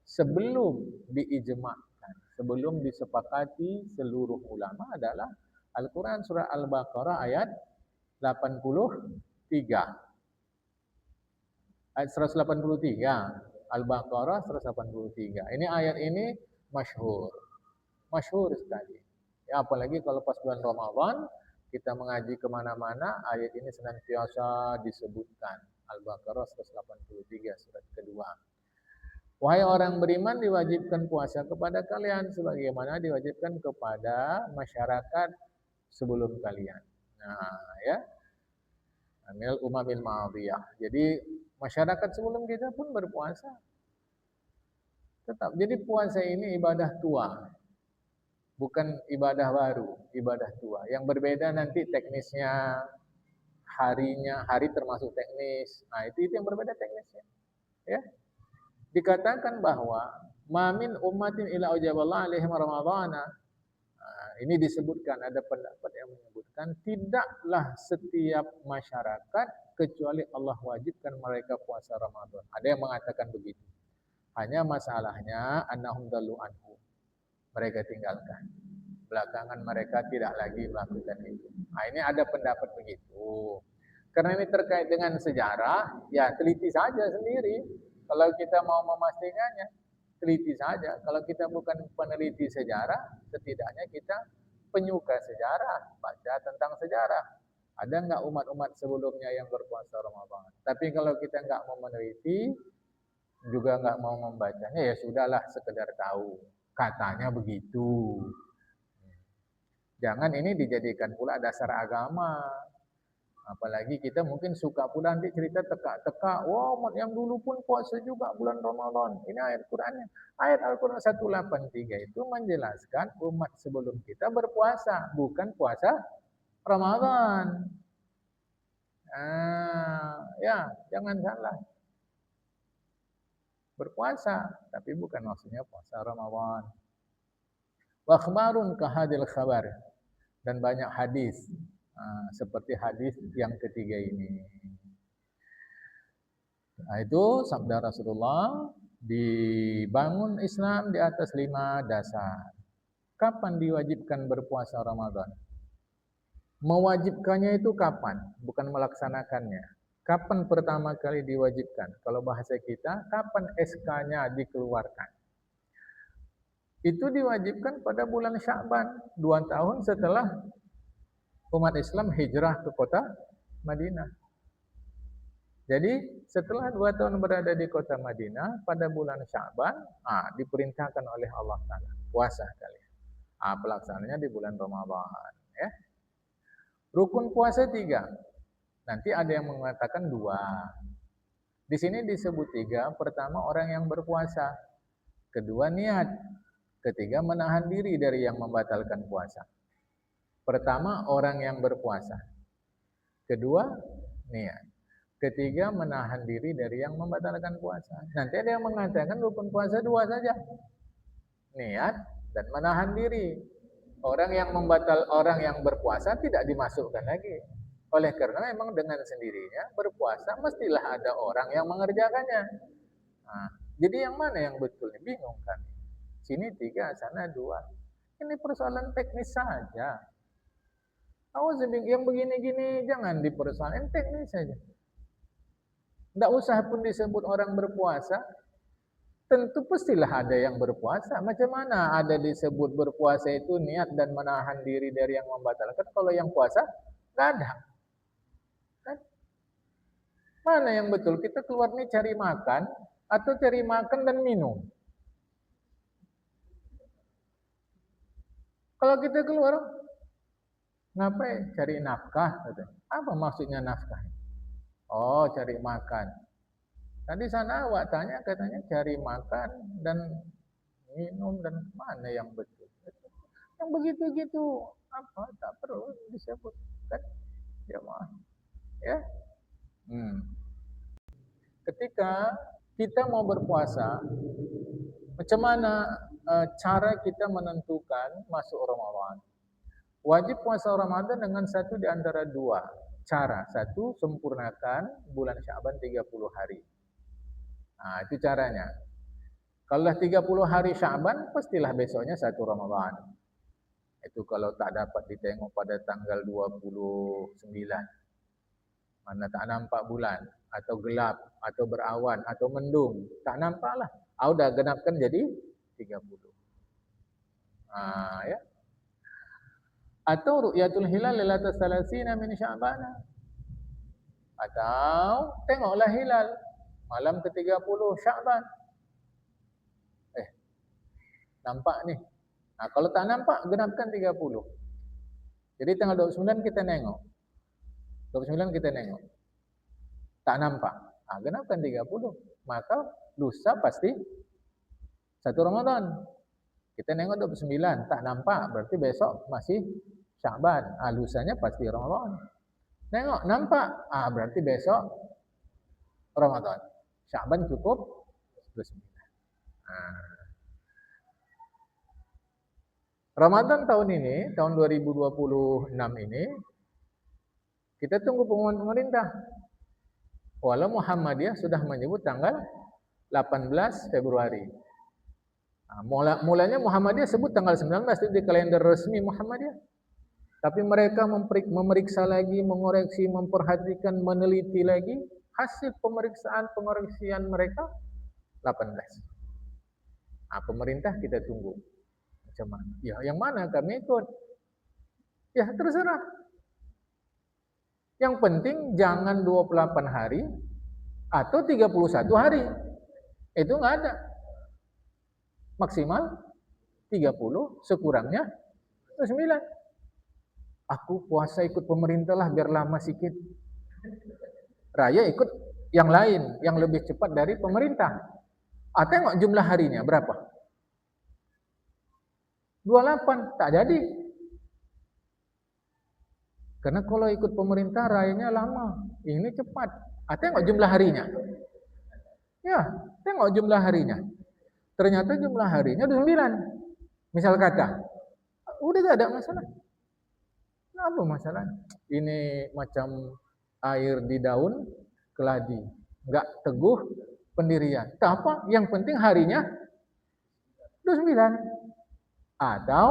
sebelum diijma'kan, sebelum disepakati seluruh ulama adalah Al-Quran surah Al-Baqarah ayat 83. Ayat 183. Al-Baqarah 183. Ini ayat ini masyhur. Masyhur sekali. Ya, apalagi kalau pas bulan Ramadan, kita mengaji kemana-mana, ayat ini senantiasa disebutkan. Al-Baqarah 183, surat kedua. Wahai orang beriman, diwajibkan puasa kepada kalian sebagaimana diwajibkan kepada masyarakat sebelum kalian. Nah, ya. Minal umamil madiyah. Jadi masyarakat sebelum kita pun berpuasa. Tetap. Jadi puasa ini ibadah tua. Bukan ibadah baru, ibadah tua. Yang berbeda nanti teknisnya, harinya, hari termasuk teknis. Nah, itu yang berbeda teknisnya. Ya. Dikatakan bahwa mamin ummatin ila aujaballahu alaihim ramadhana. Ini disebutkan, ada pendapat yang menyebutkan tidaklah setiap masyarakat kecuali Allah wajibkan mereka puasa Ramadan. Ada yang mengatakan begitu. Hanya masalahnya annahum dallu anhu. Mereka tinggalkan. Belakangan mereka tidak lagi melakukan itu. Nah, ini ada pendapat begitu. Karena ini terkait dengan sejarah, ya teliti saja sendiri. Kalau kita mau memastikannya, teliti saja. Kalau kita bukan peneliti sejarah, setidaknya kita penyuka sejarah, baca tentang sejarah. Ada nggak umat-umat sebelumnya yang berpuasa Ramadan? Tapi kalau kita nggak mau meneliti, juga nggak mau membacanya, ya sudahlah sekedar tahu. Katanya begitu. Jangan ini dijadikan pula dasar agama. Apalagi kita mungkin suka pula nanti cerita teka-teka. Wah, umat yang dulu pun puasa juga bulan Ramadan. Ini ayat Qurannya. Ayat Al-Quran 183 itu menjelaskan umat sebelum kita berpuasa. Bukan puasa Ramadan. Ya, jangan salah. Berpuasa, tapi bukan maksudnya puasa Ramadan. Wa akhbarun kahadil khabar, dan banyak hadis seperti hadis yang ketiga ini. Nah, itu sabda Rasulullah, dibangun Islam di atas 5 dasar. Kapan diwajibkan berpuasa Ramadan? Mewajibkannya itu kapan? Bukan melaksanakannya. Kapan pertama kali diwajibkan? Kalau bahasa kita, kapan SK-nya dikeluarkan? Itu diwajibkan pada bulan Sya'ban, 2 tahun setelah umat Islam hijrah ke kota Madinah. Jadi setelah 2 tahun berada di kota Madinah, pada bulan Sya'ban, diperintahkan oleh Allah Ta'ala, puasa kalian. Pelaksanaannya di bulan Ramadan. Ya. Rukun puasa 3. Nanti ada yang mengatakan 2. Di sini disebut 3. Pertama, orang yang berpuasa. Kedua, niat. Ketiga, menahan diri dari yang membatalkan puasa. Pertama, orang yang berpuasa. Kedua, niat. Ketiga, menahan diri dari yang membatalkan puasa. Nanti ada yang mengatakan rukun puasa 2 saja. Niat dan menahan diri. Orang yang berpuasa tidak dimasukkan lagi. Oleh karena memang dengan sendirinya berpuasa mestilah ada orang yang mengerjakannya. Jadi yang mana yang betul? Bingung kami. Sini 3, sana 2. Ini persoalan teknis saja. Yang begini-gini jangan dipersoalkan, teknis saja. Tidak usah pun disebut orang berpuasa. Tentu pastilah ada yang berpuasa. Macam mana ada disebut berpuasa itu niat dan menahan diri dari yang membatalkan? Kalau yang puasa, tidak ada. Kan? Mana yang betul? Kita keluar nih cari makan, atau cari makan dan minum? Kalau kita keluar, ngapain? Cari nafkah. Apa maksudnya nafkah? Oh, cari makan. Tadi sana awak tanya, katanya cari makan dan minum, dan mana yang betul? Yang begitu-gitu apa tak perlu disebutkan, jemaah. Ya. Ketika kita mau berpuasa, macam mana cara kita menentukan masuk Ramadan? Wajib puasa Ramadan dengan satu di antara 2 cara. Satu, sempurnakan bulan Sya'ban 30 hari. Itu caranya. Kalau 30 hari Sya'ban, pastilah besoknya 1 Ramadan. Itu kalau tak dapat ditengok pada tanggal 29. Mana tak nampak bulan, atau gelap, atau berawan, atau mendung. Tak nampaklah. Sudah genapkan jadi 30. Ya. Atau ru'yatul hilal lailatul salasina min Sya'ban. Atau tengoklah hilal malam ke-30 Sya'ban. Nampak nih. Kalau tak nampak, genapkan 30. Jadi tanggal 29 kita nengok. 29 kita nengok. Tak nampak. Genapkan 30. Maka lusa pasti 1 Ramadan. Kita nengok 29, tak nampak, berarti besok masih Sya'ban. Lusanya pasti Ramadan. Nengok, nampak, berarti besok Ramadan. Sya'ban cukup 29. Ramadan tahun ini, tahun 2026 ini, kita tunggu pengumuman pemerintah. Walau Muhammadiyah sudah menyebut tanggal 18 Februari. Mulanya Muhammadiyah sebut tanggal 19 itu di kalender resmi Muhammadiyah. Tapi mereka memeriksa lagi, mengoreksi, memperhatikan, meneliti lagi. Hasil pengoreksian mereka 18. Pemerintah kita tunggu. Macam mana? Ya, yang mana kami ikut? Ya, terserah. Yang penting jangan 28 hari atau 31 hari. Itu enggak ada. Maksimal 30, sekurangnya 9. Aku puasa ikut pemerintah lah biar lama sikit. Raya ikut yang lain, yang lebih cepat dari pemerintah. Tengok jumlah harinya berapa? 28, tak jadi. Karena kalau ikut pemerintah rayanya lama, ini cepat. Tengok jumlah harinya. Ya, tengok jumlah harinya. Ternyata jumlah harinya 9. Misal kata, udah gak ada masalah. Apa masalah? Ini macam air di daun keladi, nggak teguh pendirian. Tak apa, yang penting harinya 29 atau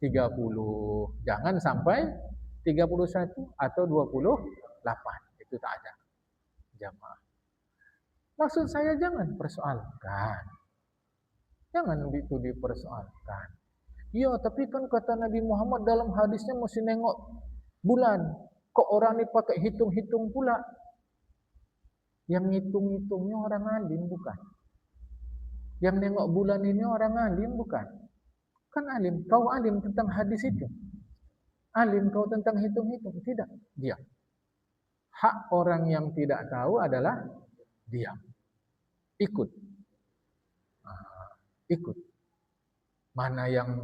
30. Jangan sampai 31 atau 28. Itu tak ada jamaah. Maksud saya jangan persoalkan. Jangan itu dipersoalkan. Ya, tapi kan kata Nabi Muhammad dalam hadisnya mesti nengok bulan. Kok orang ini pakai hitung-hitung pula? Yang ngitung-ngitungnya orang alim bukan? Yang nengok bulan ini orang alim bukan? Kan alim, kau alim tentang hadis itu. Alim kau tentang hitung-hitung. Tidak, diam. Hak orang yang tidak tahu adalah diam. Ikut. Ikut. Mana yang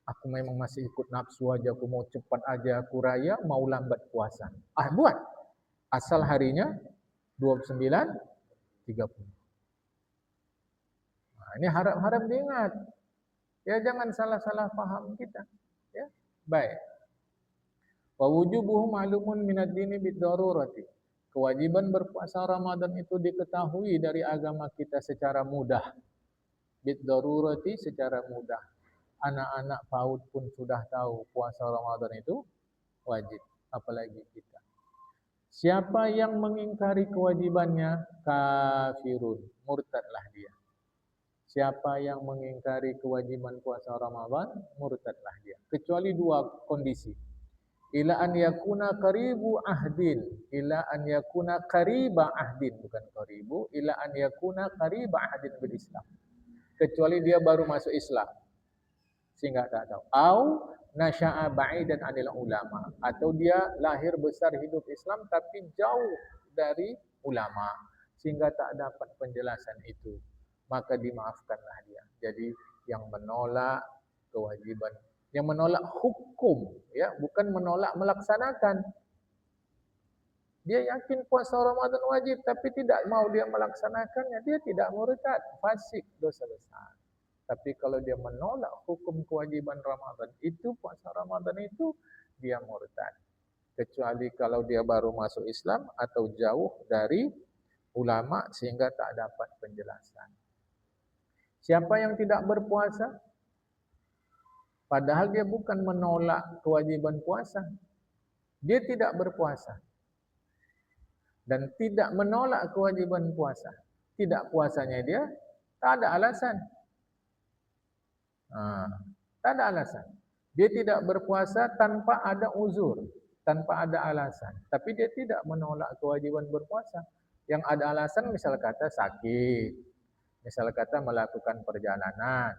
aku memang masih ikut nafsu aja, aku mau cepat aja, aku raya, mau lambat puasa. Buat. Asal harinya 29, 30. Nah, ini harap-harap diingat. Ya jangan salah-salah paham kita. Ya, baik. Wa wujubuhu ma'lumun minad dini bid-darurati. Kewajiban berpuasa Ramadan itu diketahui dari agama kita secara mudah. Bid-darurati secara mudah. Anak-anak PAUD pun sudah tahu puasa Ramadan itu wajib, apalagi kita. Siapa yang mengingkari kewajibannya, kafirun, murtadlah dia. Siapa yang mengingkari kewajiban puasa Ramadan, murtadlah dia. Kecuali dua kondisi. Ila an yakuna qaribu ahdin, ila an yakuna qariba ahdin, bukan qaribu, ila an yakuna qariba ahdin bil Islam. Kecuali dia baru masuk Islam, sehingga tak tahu. Au nasya'a ba'idan anil ulama, atau dia lahir besar hidup Islam tapi jauh dari ulama, sehingga tak dapat penjelasan itu, maka dimaafkanlah dia. Jadi yang menolak kewajiban, yang menolak hukum, ya, bukan menolak melaksanakan. Dia yakin puasa Ramadan wajib tapi tidak mau dia melaksanakannya, dia tidak murtad, fasik, dosa besar. Tapi kalau dia menolak hukum kewajiban Ramadan itu, puasa Ramadan itu, dia murtad. Kecuali kalau dia baru masuk Islam atau jauh dari ulama sehingga tak dapat penjelasan. Siapa yang tidak berpuasa? Padahal dia bukan menolak kewajiban puasa. Dia tidak berpuasa. Dan tidak menolak kewajiban puasa. Tidak puasanya dia, tak ada alasan. Tak ada alasan. Dia tidak berpuasa tanpa ada uzur, tanpa ada alasan. Tapi dia tidak menolak kewajiban berpuasa. Yang ada alasan misal kata sakit, misal kata melakukan perjalanan.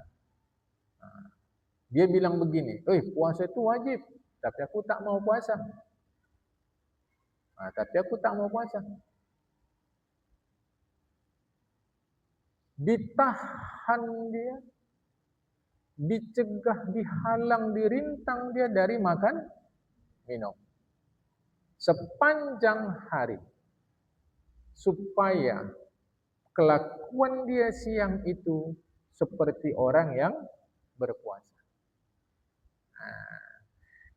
Dia bilang begini, puasa itu wajib, tapi aku tak mau puasa. Ditahan dia, dicegah, dihalang, dirintang dia dari makan, minum. Sepanjang hari. Supaya kelakuan dia siang itu seperti orang yang berpuasa.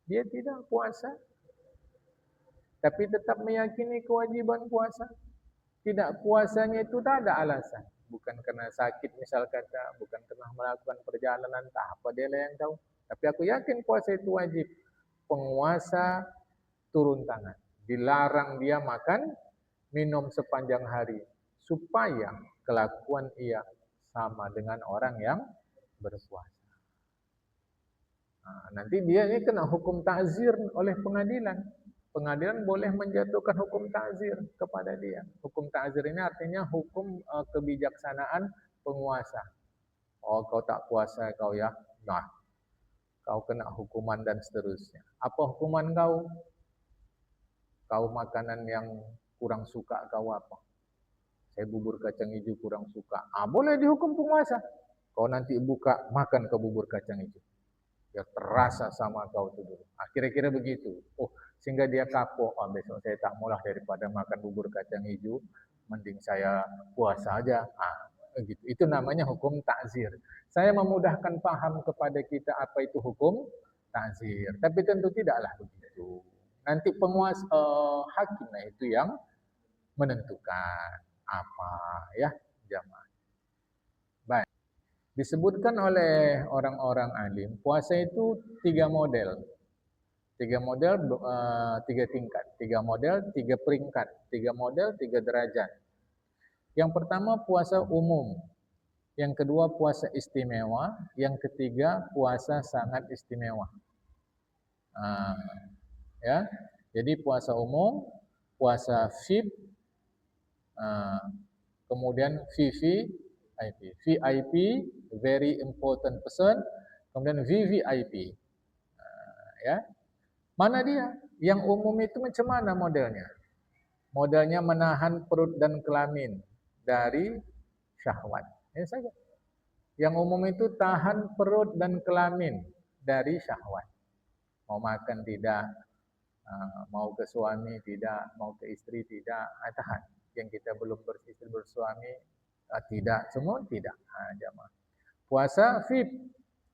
Dia tidak puasa, tapi tetap meyakini kewajiban puasa. Tidak puasanya itu tak ada alasan. Bukan karena sakit misal kata, bukan karena melakukan perjalanan, tak apa dia lah yang tahu. Tapi aku yakin puasa itu wajib. Penguasa turun tangan. Dilarang dia makan, minum sepanjang hari. Supaya kelakuan ia sama dengan orang yang berpuasa. Nanti dia ini kena hukum ta'zir oleh pengadilan. Pengadilan boleh menjatuhkan hukum ta'zir kepada dia. Hukum ta'zir ini artinya hukum kebijaksanaan penguasa. Oh, kau tak puasa kau ya. Nah, kau kena hukuman dan seterusnya. Apa hukuman kau? Kau makanan yang kurang suka kau apa? Saya bubur kacang hijau kurang suka. Boleh dihukum penguasa. Kau nanti buka makan ke bubur kacang hijau. Ya terasa sama kau tu dulu. Kira-kira begitu. Sehingga dia kapok. Besok saya tak maulah daripada makan bubur kacang hijau, mending saya puasa aja. Begitu. Itu namanya hukum ta'zir. Saya memudahkan paham kepada kita apa itu hukum ta'zir. Tapi tentu tidaklah begitu. Nanti penguasa hakim itu yang menentukan apa ya jamaah. Baik. Disebutkan oleh orang-orang alim, puasa itu 3 model. 3 model, 3 tingkat. 3 model, 3 peringkat. 3 model, 3 derajat. Yang pertama puasa umum. Yang kedua puasa istimewa. Yang ketiga puasa sangat istimewa. Ya, jadi puasa umum, puasa VIP, kemudian VIP, very important person, kemudian VVIP. Ya, mana dia? Yang umum itu macam mana modelnya? Modelnya menahan perut dan kelamin dari syahwat. Ini saja. Yang umum itu tahan perut dan kelamin dari syahwat. Mau makan tidak, mau ke suami tidak, mau ke istri tidak, tahan. Yang kita belum beristri bersuami tidak, semua tidak. Jamaah. Puasa VIP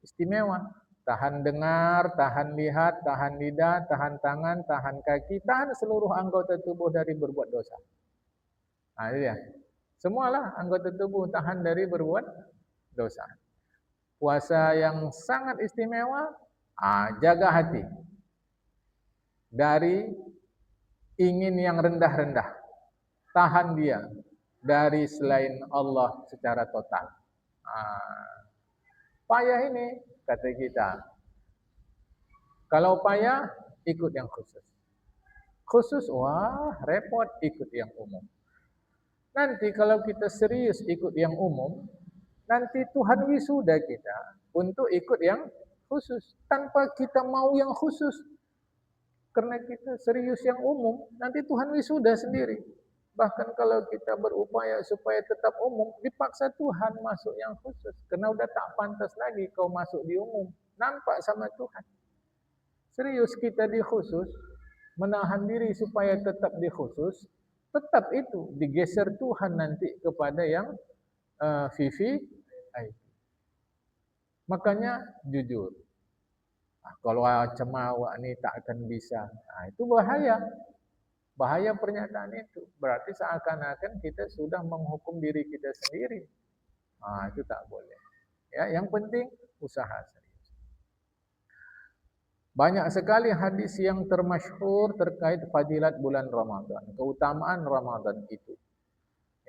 istimewa. Tahan dengar, tahan lihat, tahan lidah, tahan tangan, tahan kaki, tahan seluruh anggota tubuh dari berbuat dosa. Itu dia. Semualah anggota tubuh tahan dari berbuat dosa. Puasa yang sangat istimewa, jaga hati dari ingin yang rendah-rendah. Tahan dia dari selain Allah secara total. Payah ini, kata kita. Kalau payah, ikut yang khusus. Khusus, wah repot, ikut yang umum. Nanti kalau kita serius ikut yang umum, nanti Tuhan wisuda kita untuk ikut yang khusus. Tanpa kita mau yang khusus. Karena kita serius yang umum, nanti Tuhan wisuda sendiri. Bahkan kalau kita berupaya supaya tetap umum, dipaksa Tuhan masuk yang khusus. Karena udah tak pantas lagi kau masuk di umum. Nampak sama Tuhan. Serius kita di khusus, menahan diri supaya tetap di khusus, tetap itu digeser Tuhan nanti kepada yang VVIP. Makanya jujur. Kalau cemawak ni tak akan bisa, itu bahaya. Bahaya pernyataan itu. Berarti seakan-akan kita sudah menghukum diri kita sendiri. Itu tak boleh. Ya, yang penting usaha serius. Banyak sekali hadis yang termasyhur terkait fadilat bulan Ramadan, keutamaan Ramadan itu.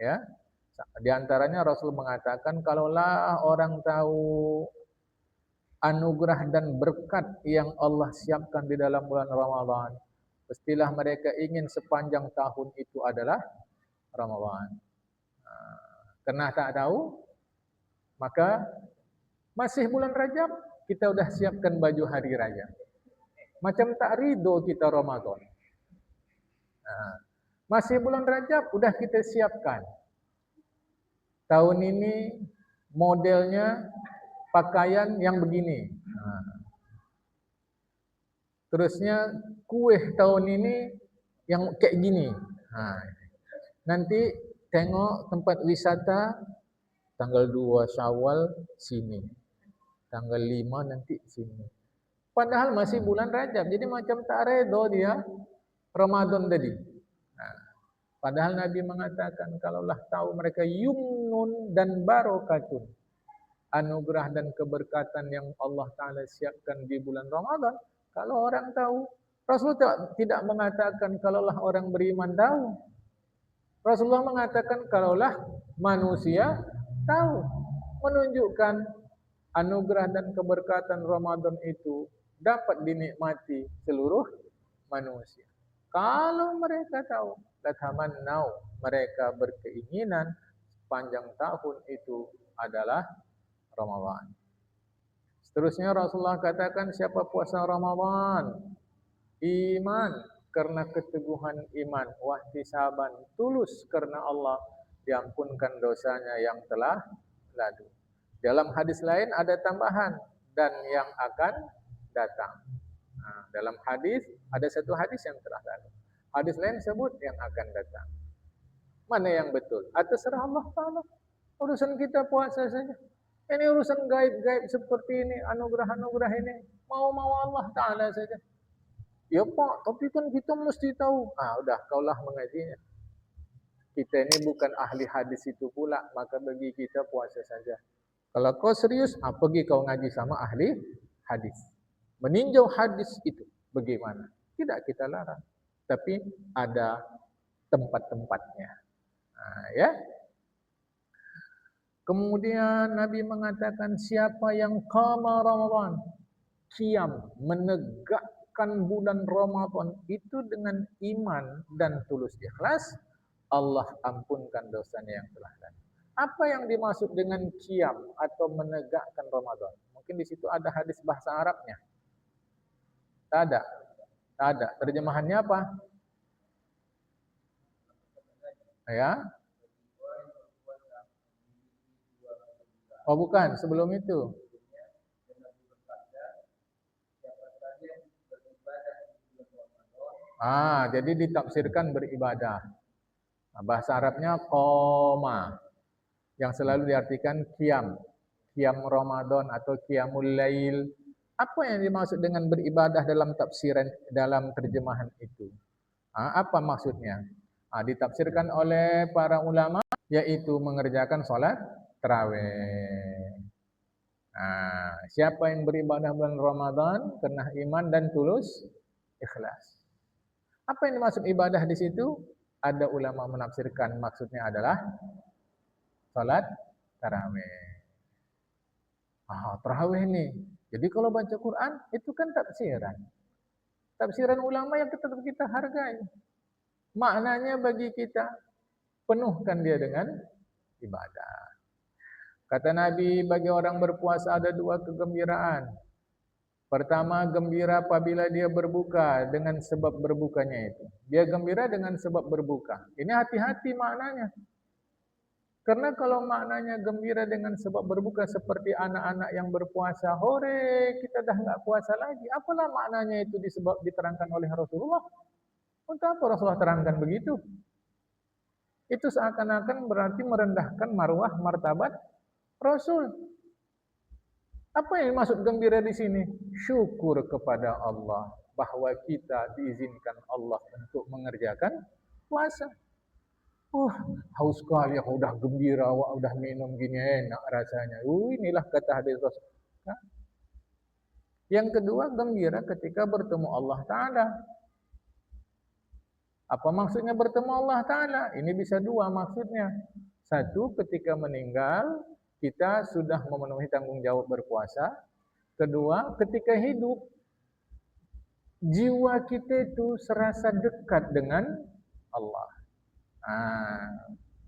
Ya. Di antaranya Rasul mengatakan, kalaulah orang tahu anugerah dan berkat yang Allah siapkan di dalam bulan Ramadan, pastilah mereka ingin sepanjang tahun itu adalah Ramadan. Karena tak tahu, maka masih bulan Rajab, kita sudah siapkan baju hari Raya. Macam tak ridho kita Ramadan. Masih bulan Rajab, sudah kita siapkan. Tahun ini modelnya pakaian yang begini. Terusnya kue tahun ini yang kayak gini. Nanti tengok tempat wisata tanggal 2 Syawal sini. Tanggal 5 nanti sini. Padahal masih bulan Rajab. Jadi macam tak redha dia Ramadan tadi. Padahal Nabi mengatakan kalaulah tahu mereka yumnun dan barokatun, anugerah dan keberkatan yang Allah Ta'ala siapkan di bulan Ramadan. Kalau orang tahu, Rasulullah tidak mengatakan kalaulah orang beriman tahu. Rasulullah mengatakan kalaulah manusia tahu. Menunjukkan anugerah dan keberkatan Ramadan itu dapat dinikmati seluruh manusia. Kalau mereka tahu, latamannau, mereka berkeinginan sepanjang tahun itu adalah Ramadan. Seterusnya Rasulullah katakan siapa puasa Ramadan, iman karena keteguhan iman, wahtisaban tulus karena Allah, diampunkan dosanya yang telah lalu. Dalam hadis lain ada tambahan dan yang akan datang. Dalam hadis ada satu hadis yang telah lalu. Hadis lain sebut yang akan datang. Mana yang betul? Terserah Allah Ta'ala. Urusan kita puasa saja. Ini urusan gaib-gaib seperti ini, anugerah-anugerah ini. Mau-mau Allah Ta'ala saja. Ya Pak, tapi kan kita mesti tahu. Ah, udah, kaulah mengajinya. Kita ini bukan ahli hadis itu pula, maka bagi kita puasa saja. Kalau kau serius, pergi kau ngaji sama ahli hadis. Meninjau hadis itu bagaimana? Tidak kita larang. Tapi ada tempat-tempatnya. Nah, ya. Kemudian Nabi mengatakan siapa yang qama Ramadan, qiyam, menegakkan bulan Ramadan itu dengan iman dan tulus ikhlas, Allah ampunkan dosanya yang telah lalu. Apa yang dimaksud dengan qiyam atau menegakkan Ramadan? Mungkin di situ ada hadis bahasa Arabnya. Tak ada. Tak ada. Terjemahannya apa? Ya. Oh bukan, sebelum itu. Jadi ditafsirkan beribadah. Bahasa Arabnya qoma, yang selalu diartikan qiyam. Qiyam Ramadan atau qiyamul lail. Apa yang dimaksud dengan beribadah dalam tafsiran, dalam terjemahan itu? Apa maksudnya? Ditafsirkan oleh para ulama, yaitu mengerjakan sholat tarawih. Siapa yang beribadah bulan Ramadan karena iman dan tulus ikhlas. Apa yang dimaksud ibadah di situ? Ada ulama menafsirkan maksudnya adalah salat tarawih. Tarawih nih. Jadi kalau baca Quran itu kan tafsiran. Tafsiran ulama yang tetap kita hargai. Maknanya bagi kita, penuhkan dia dengan ibadah. Kata Nabi, bagi orang berpuasa ada dua kegembiraan. Pertama, gembira apabila dia berbuka dengan sebab berbukanya itu. Dia gembira dengan sebab berbuka. Ini hati-hati maknanya. Karena kalau maknanya gembira dengan sebab berbuka seperti anak-anak yang berpuasa, hore kita dah enggak puasa lagi. Apalah maknanya itu disebab diterangkan oleh Rasulullah? Untuk apa Rasulullah terangkan begitu? Itu seakan-akan berarti merendahkan marwah martabat Rasul. Apa yang dimaksud gembira di sini? Syukur kepada Allah bahwa kita diizinkan Allah untuk mengerjakan puasa. Haus sekali aku udah gembira, awak udah minum gini enak rasanya. Inilah kata hadis Rasul. Yang kedua, gembira ketika bertemu Allah Ta'ala. Apa maksudnya bertemu Allah Ta'ala? Ini bisa dua maksudnya. Satu, ketika meninggal, kita sudah memenuhi tanggung jawab berpuasa. Kedua, ketika hidup, jiwa kita itu serasa dekat dengan Allah.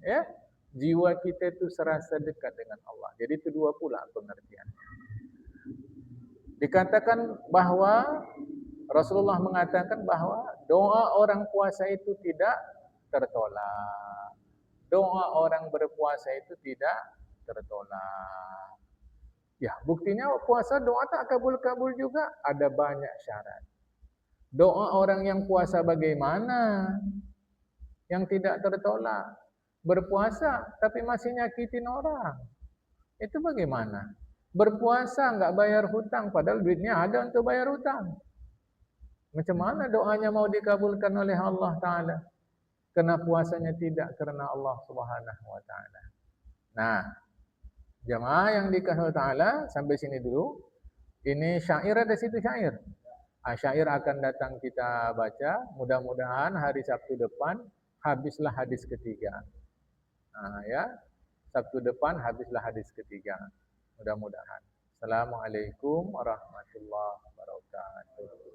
Ya, jiwa kita itu serasa dekat dengan Allah. Jadi itu dua pula pengertiannya. Dikatakan bahwa Rasulullah mengatakan bahwa doa orang puasa itu tidak tertolak. Doa orang berpuasa itu tidak tertolak. Ya, buktinya puasa doa tak kabul-kabul juga, ada banyak syarat. Doa orang yang puasa bagaimana? Yang tidak tertolak. Berpuasa tapi masih nyakitin orang. Itu bagaimana? Berpuasa enggak bayar hutang padahal duitnya ada untuk bayar hutang. Macam mana doanya mau dikabulkan oleh Allah Ta'ala? Karena puasanya tidak karena Allah Subhanahu Wa Ta'ala. Nah, jemaah yang dikasihi Ta'ala, sampai sini dulu. Ini syair, ada situ syair. Syair akan datang kita baca. Mudah-mudahan hari Sabtu depan habislah hadis ketiga. Ya, Sabtu depan habislah hadis ketiga. Mudah-mudahan. Assalamualaikum warahmatullahi wabarakatuh.